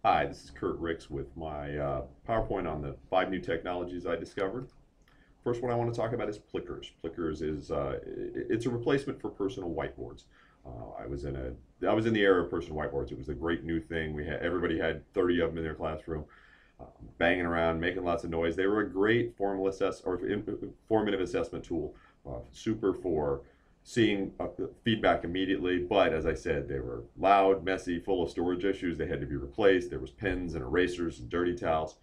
Hi, this is Kurt Ricks with my PowerPoint on the 5 new technologies I discovered. First one I want to talk about is Plickers. Plickers is it's a replacement for personal whiteboards. I was in the era of personal whiteboards. It was a great new thing. Everybody had 30 of them in their classroom, banging around, making lots of noise. They were a great formative assessment tool, super for seeing feedback immediately. But as I said, they were loud, messy, full of storage issues. They had to be replaced. There was pens and erasers and dirty towels.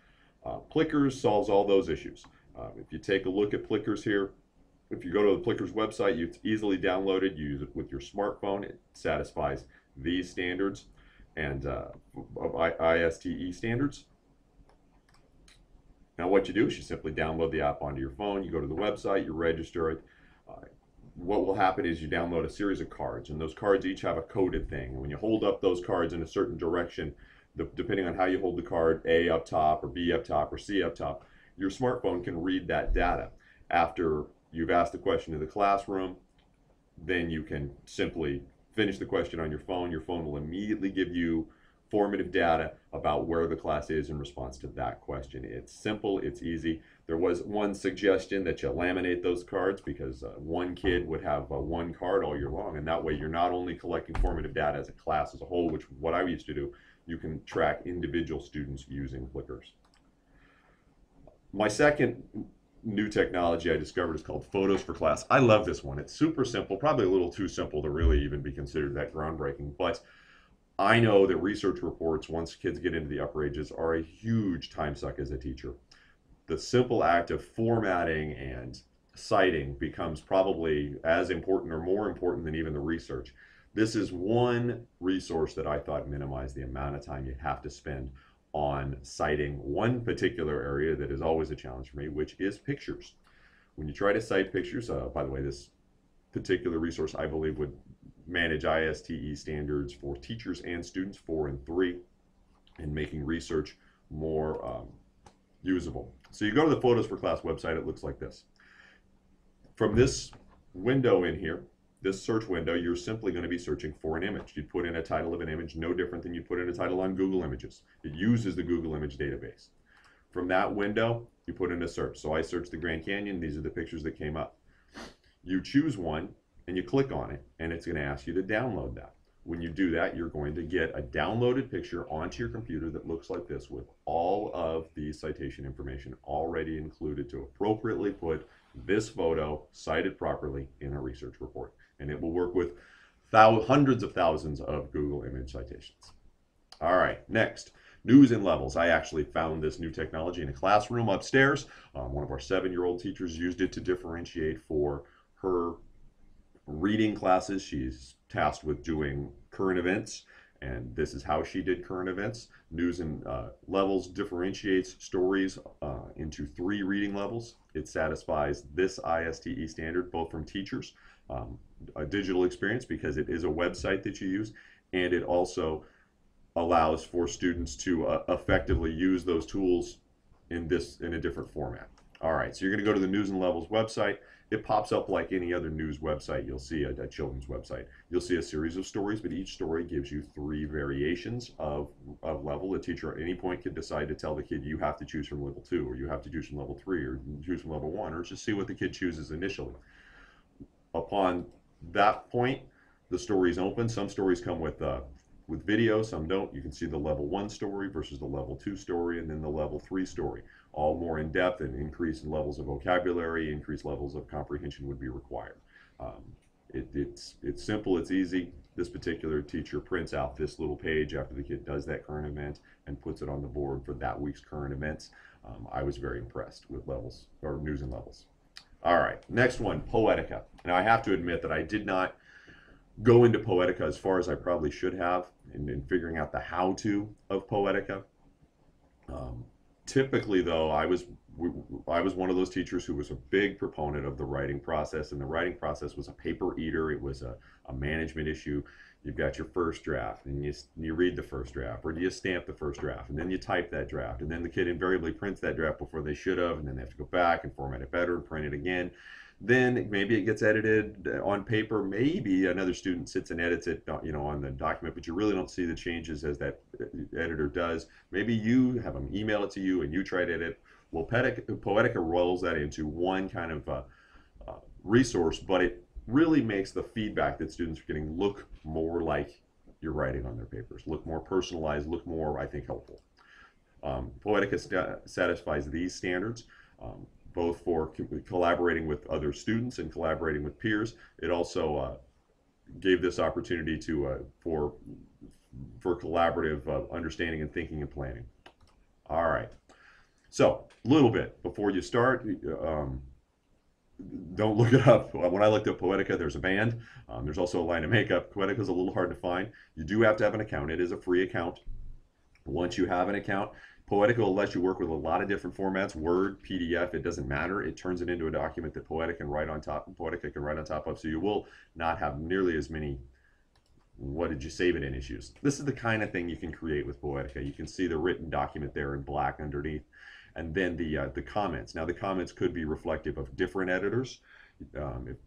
Plickers solves all those issues. If you take a look at Plickers here, if you go to the Plickers website, it's easily downloaded. You use it with your smartphone. It satisfies these standards and ISTE standards. Now what you do is you simply download the app onto your phone. You go to the website, you register it. Uh, what will happen is you download a series of cards, and those cards each have a coded thing. And when you hold up those cards in a certain direction, depending on how you hold the card, A up top or B up top or C up top, your smartphone can read that data. After you've asked the question to the classroom, then you can simply finish the question on your phone. Your phone will immediately give you formative data about where the class is in response to that question. It's simple, it's easy. There was one suggestion that you laminate those cards because one kid would have one card all year long, and that way you're not only collecting formative data as a class as a whole, which what I used to do, you can track individual students using Plickers. My second new technology I discovered is called Photos for Class. I love this one. It's super simple, probably a little too simple to really even be considered that groundbreaking, but I know that research reports, once kids get into the upper ages, are a huge time suck as a teacher. The simple act of formatting and citing becomes probably as important or more important than even the research. This is one resource that I thought minimized the amount of time you have to spend on citing one particular area that is always a challenge for me, which is pictures. When you try to cite pictures, by the way, this particular resource I believe would manage ISTE standards for teachers and students 4 and 3 and making research more usable. So you go to the Photos for Class website, it looks like this. From this window in here, this search window, you're simply going to be searching for an image. You'd put in a title of an image, no different than you put in a title on Google Images. It uses the Google Image database. From that window, you put in a search. So I searched the Grand Canyon. These are the pictures that came up. You choose one and you click on it, and it's going to ask you to download that. When you do that, you're going to get a downloaded picture onto your computer that looks like this with all of the citation information already included to appropriately put this photo cited properly in a research report. And it will work with hundreds of thousands of Google image citations. All right, next, news and levels. I actually found this new technology in a classroom upstairs. One of our 7-year-old teachers used it to differentiate for her reading classes. She's tasked with doing current events, and this is how she did current events. News and levels differentiates stories into 3 reading levels. It satisfies this ISTE standard both from teachers, a digital experience because it is a website that you use, and it also allows for students to effectively use those tools in a different format. All right, so you're going to go to the News and Levels website. It pops up like any other news website. You'll see a children's website. You'll see a series of stories, but each story gives you 3 variations of level. The teacher at any point could decide to tell the kid you have to choose from level 2, or you have to choose from level 3, or choose from level 1, or just see what the kid chooses initially. Upon that point, the stories open. Some stories come with video, some don't. You can see the level 1 story versus the level 2 story, and then the level 3 story. All more in depth, and increase in levels of vocabulary, increased levels of comprehension would be required. It's simple, it's easy. This particular teacher prints out this little page after the kid does that current event and puts it on the board for that week's current events. I was very impressed with levels, or news and levels. All right, next one, Poetica. Now I have to admit that I did not go into Poetica as far as I probably should have in figuring out the how-to of Poetica. Typically, though, I was one of those teachers who was a big proponent of the writing process, and the writing process was a paper eater. It was a management issue. You've got your first draft, and you read the first draft, or do you stamp the first draft, and then you type that draft, and then the kid invariably prints that draft before they should have, and then they have to go back and format it better and print it again. Then maybe it gets edited on paper. Maybe another student sits and edits it, on the document, but you really don't see the changes as that editor does. Maybe you have them email it to you and you try to edit. Well, Poetica rolls that into one kind of resource, but it really makes the feedback that students are getting look more like you're writing on their papers, look more personalized, look more, I think, helpful. Poetica satisfies these standards, both for collaborating with other students and collaborating with peers. It also gave this opportunity to for collaborative understanding and thinking and planning. All right. So, a little bit before you start, don't look it up. When I looked up Poetica, there's a band. There's also a line of makeup. Poetica is a little hard to find. You do have to have an account. It is a free account. Once you have an account, Poetica will let you work with a lot of different formats, Word, PDF, it doesn't matter. It turns it into a document that Poetica can write on top of, so you will not have nearly as many what did you save it in issues. This is the kind of thing you can create with Poetica. You can see the written document there in black underneath, and then the comments. Now the comments could be reflective of different editors,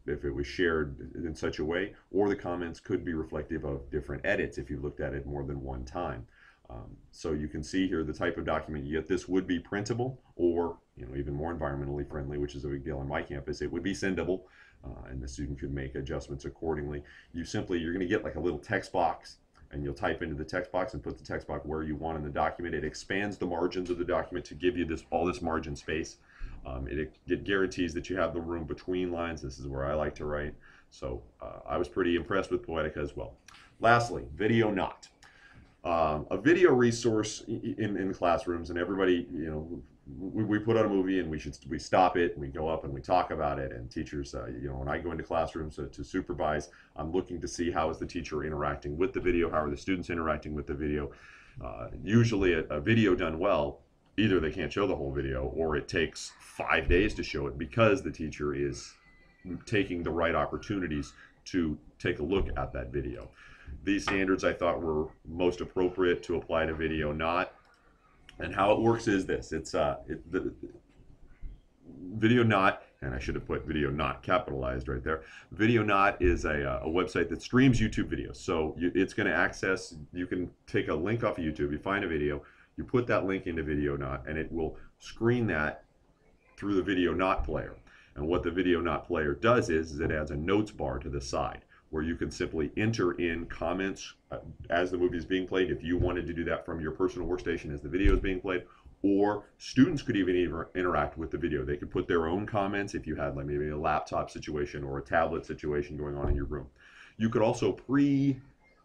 if it was shared in such a way, or the comments could be reflective of different edits if you looked at it more than one time. So you can see here the type of document you get. This would be printable, or even more environmentally friendly, which is a big deal on my campus. It would be sendable, and the student could make adjustments accordingly. You're going to get like a little text box, and you'll type into the text box and put the text box where you want in the document. It expands the margins of the document to give you all this margin space. It guarantees that you have the room between lines. This is where I like to write. So I was pretty impressed with Poetica as well. Lastly, Video Not. A video resource in classrooms, and everybody, we put on a movie and we stop it and we go up and we talk about it, and teachers, when I go into classrooms to supervise, I'm looking to see how is the teacher interacting with the video, how are the students interacting with the video. Usually a video done well, either they can't show the whole video or it takes 5 days to show it because the teacher is taking the right opportunities to take a look at that video. These standards I thought were most appropriate to apply to Video Not. And how it works is this. It's the Video Not, and I should have put Video Not capitalized right there. Video Not is a website that streams YouTube videos. So it's going to access, you can take a link off of YouTube, you find a video, you put that link into Video Not, and it will screen that through the Video Not player. And what the Video Not player does is it adds a notes bar to the side, where you can simply enter in comments as the movie is being played, if you wanted to do that from your personal workstation as the video is being played, or students could even interact with the video. They could put their own comments if you had like maybe a laptop situation or a tablet situation going on in your room. You could also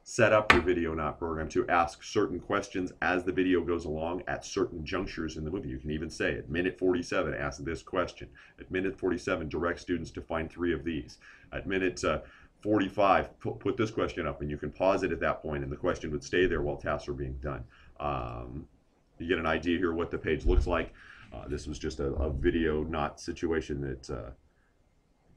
set up your Video Not program to ask certain questions as the video goes along at certain junctures in the movie. You can even say at minute 47, ask this question. At minute 47, direct students to find 3 of these. At minute 45, put this question up, and you can pause it at that point and the question would stay there while tasks are being done. You get an idea here what the page looks like. This was just a Video Not situation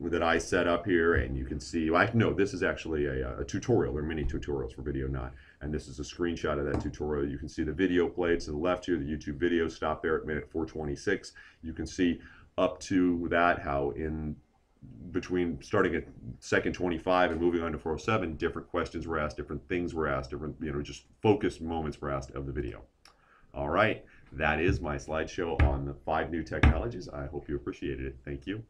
that I set up here, and you can see, no, this is actually a tutorial. There are many tutorials for Video Not, and this is a screenshot of that tutorial. You can see the video played to the left here, the YouTube video stopped there at minute 426. You can see up to that how in between starting at second 25 and moving on to 407, different questions were asked, different things were asked, different, just focused moments were asked of the video. All right, that is my slideshow on the 5 new technologies. I hope you appreciated it. Thank you.